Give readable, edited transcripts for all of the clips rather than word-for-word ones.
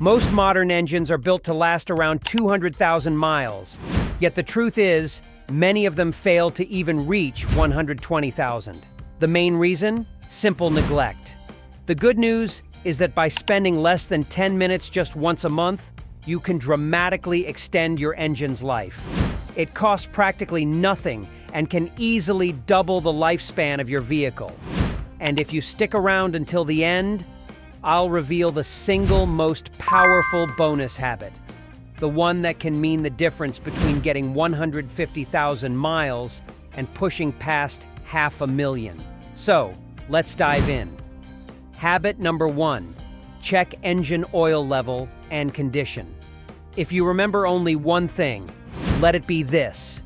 Most modern engines are built to last around 200,000 miles, yet the truth is, many of them fail to even reach 120,000. The main reason? Simple neglect. The good news is that by spending less than 10 minutes just once a month, you can dramatically extend your engine's life. It costs practically nothing and can easily double the lifespan of your vehicle. And if you stick around until the end, I'll reveal the single most powerful bonus habit, the one that can mean the difference between getting 150,000 miles and pushing past 500,000. So, let's dive in. Habit number 1, check engine oil level and condition. If you remember only one thing, let it be this.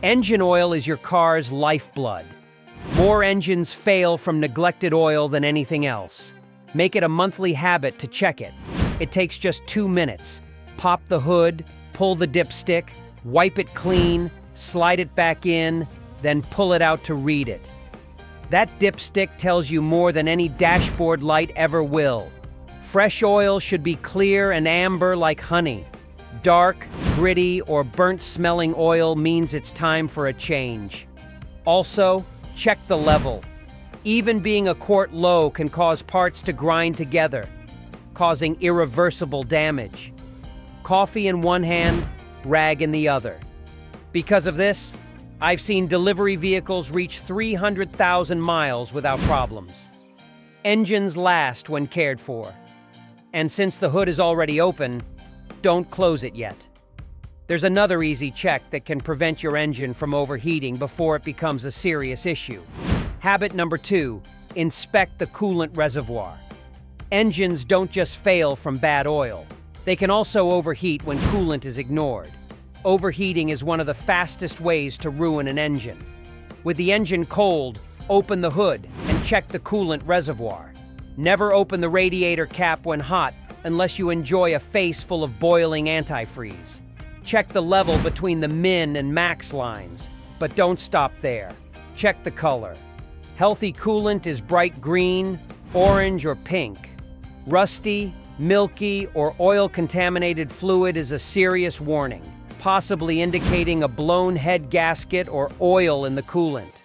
Engine oil is your car's lifeblood. More engines fail from neglected oil than anything else. Make it a monthly habit to check it. It takes just 2 minutes. Pop the hood, pull the dipstick, wipe it clean, slide it back in, then pull it out to read it. That dipstick tells you more than any dashboard light ever will. Fresh oil should be clear and amber like honey. Dark, gritty, or burnt-smelling oil means it's time for a change. Also, check the level. Even being a quart low can cause parts to grind together, causing irreversible damage. Coffee in one hand, rag in the other. Because of this, I've seen delivery vehicles reach 300,000 miles without problems. Engines last when cared for. And since the hood is already open, don't close it yet. There's another easy check that can prevent your engine from overheating before it becomes a serious issue. Habit number 2, inspect the coolant reservoir. Engines don't just fail from bad oil. They can also overheat when coolant is ignored. Overheating is one of the fastest ways to ruin an engine. With the engine cold, open the hood and check the coolant reservoir. Never open the radiator cap when hot unless you enjoy a face full of boiling antifreeze. Check the level between the min and max lines, but don't stop there. Check the color. Healthy coolant is bright green, orange, or pink. Rusty, milky, or oil-contaminated fluid is a serious warning, possibly indicating a blown head gasket or oil in the coolant.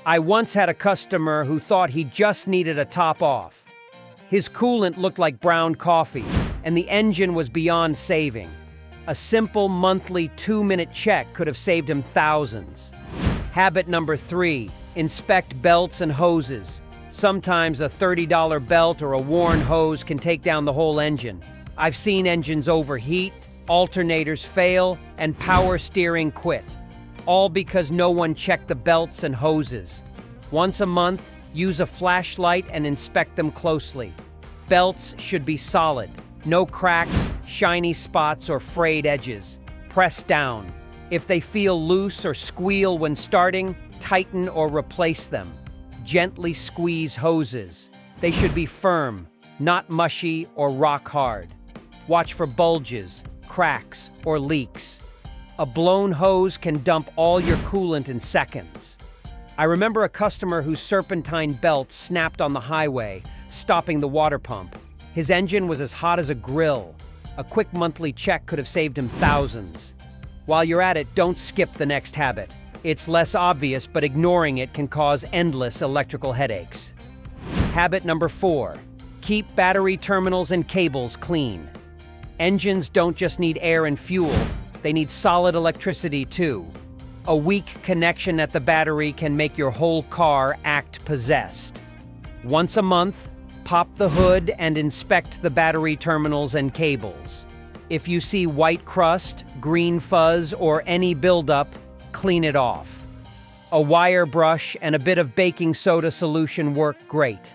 I once had a customer who thought he just needed a top off. His coolant looked like brown coffee, and the engine was beyond saving. A simple monthly 2-minute check could have saved him thousands. Habit number 3, inspect belts and hoses. Sometimes a $30 belt or a worn hose can take down the whole engine. I've seen engines overheat, alternators fail, and power steering quit, all because no one checked the belts and hoses. Once a month, use a flashlight and inspect them closely. Belts should be solid, no cracks, shiny spots, or frayed edges. Press down. If they feel loose or squeal when starting, tighten or replace them. Gently squeeze hoses. They should be firm, not mushy or rock hard. Watch for bulges, cracks, or leaks. A blown hose can dump all your coolant in seconds. I remember a customer whose serpentine belt snapped on the highway, stopping the water pump. His engine was as hot as a grill. A quick monthly check could have saved him thousands. While you're at it, don't skip the next habit. It's less obvious, but ignoring it can cause endless electrical headaches. Habit number 4, keep battery terminals and cables clean. Engines don't just need air and fuel, they need solid electricity too. A weak connection at the battery can make your whole car act possessed. Once a month, pop the hood and inspect the battery terminals and cables. If you see white crust, green fuzz, or any buildup, clean it off. A wire brush and a bit of baking soda solution work great.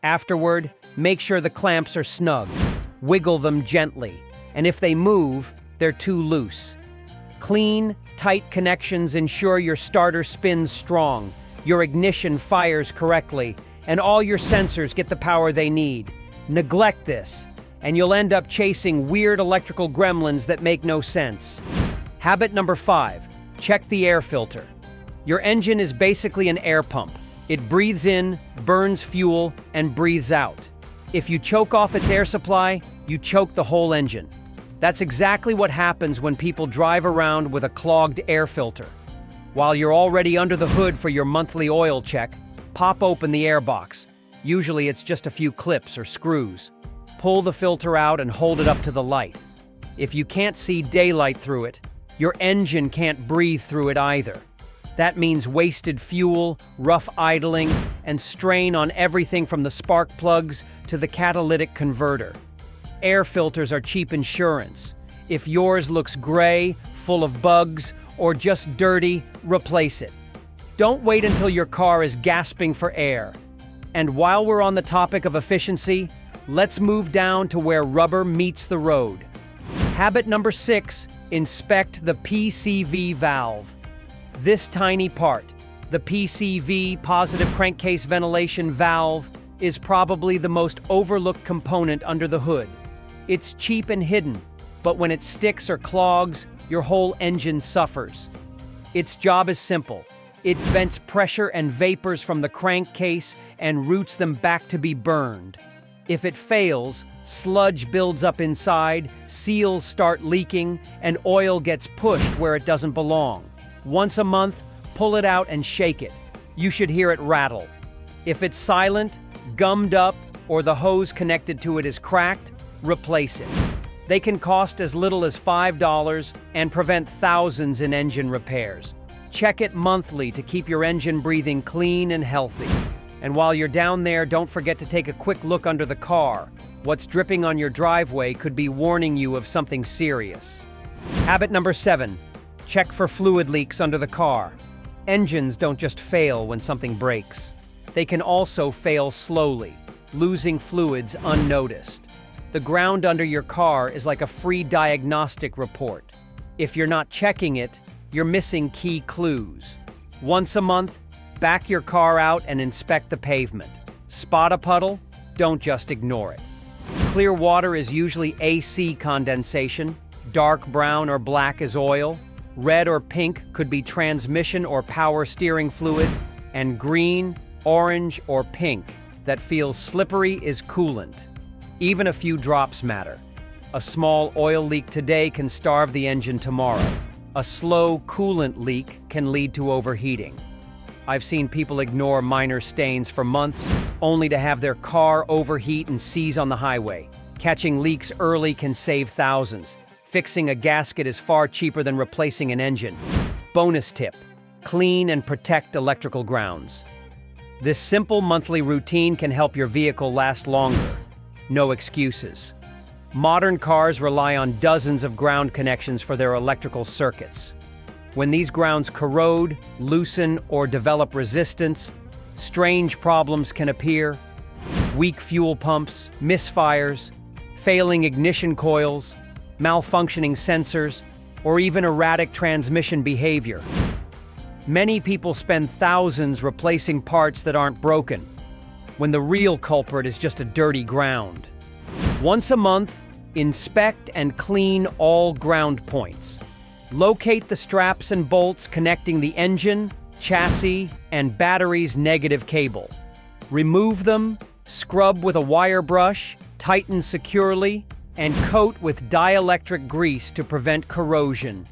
Afterward, make sure the clamps are snug. Wiggle them gently, and if they move, they're too loose. Clean, tight connections ensure your starter spins strong, your ignition fires correctly, and all your sensors get the power they need. Neglect this, and you'll end up chasing weird electrical gremlins that make no sense. Habit number 5, check the air filter. Your engine is basically an air pump. It breathes in, burns fuel, and breathes out. If you choke off its air supply, you choke the whole engine. That's exactly what happens when people drive around with a clogged air filter. While you're already under the hood for your monthly oil check, pop open the airbox. Usually it's just a few clips or screws. Pull the filter out and hold it up to the light. If you can't see daylight through it, your engine can't breathe through it either. That means wasted fuel, rough idling, and strain on everything from the spark plugs to the catalytic converter. Air filters are cheap insurance. If yours looks gray, full of bugs, or just dirty, replace it. Don't wait until your car is gasping for air. And while we're on the topic of efficiency, let's move down to where rubber meets the road. Habit number 6, inspect the PCV valve. This tiny part, the PCV, positive crankcase ventilation valve, is probably the most overlooked component under the hood. It's cheap and hidden, but when it sticks or clogs, your whole engine suffers. Its job is simple. It vents pressure and vapors from the crankcase and routes them back to be burned. If it fails, sludge builds up inside, seals start leaking, and oil gets pushed where it doesn't belong. Once a month, pull it out and shake it. You should hear it rattle. If it's silent, gummed up, or the hose connected to it is cracked, replace it. They can cost as little as $5 and prevent thousands in engine repairs. Check it monthly to keep your engine breathing clean and healthy. And while you're down there, don't forget to take a quick look under the car. What's dripping on your driveway could be warning you of something serious. Habit number 7, check for fluid leaks under the car. Engines don't just fail when something breaks. They can also fail slowly, losing fluids unnoticed. The ground under your car is like a free diagnostic report. If you're not checking it, you're missing key clues. Once a month, back your car out and inspect the pavement. Spot a puddle? Don't just ignore it. Clear water is usually AC condensation. Dark brown or black is oil. Red or pink could be transmission or power steering fluid. And green, orange, or pink that feels slippery is coolant. Even a few drops matter. A small oil leak today can starve the engine tomorrow. A slow coolant leak can lead to overheating. I've seen people ignore minor stains for months, only to have their car overheat and seize on the highway. Catching leaks early can save thousands. Fixing a gasket is far cheaper than replacing an engine. Bonus tip: clean and protect electrical grounds. This simple monthly routine can help your vehicle last longer. No excuses. Modern cars rely on dozens of ground connections for their electrical circuits. When these grounds corrode, loosen, or develop resistance, strange problems can appear. Weak fuel pumps, misfires, failing ignition coils, malfunctioning sensors, or even erratic transmission behavior. Many people spend thousands replacing parts that aren't broken, when the real culprit is just a dirty ground. Once a month, inspect and clean all ground points. Locate the straps and bolts connecting the engine, chassis, and battery's negative cable. Remove them, scrub with a wire brush, tighten securely, and coat with dielectric grease to prevent corrosion.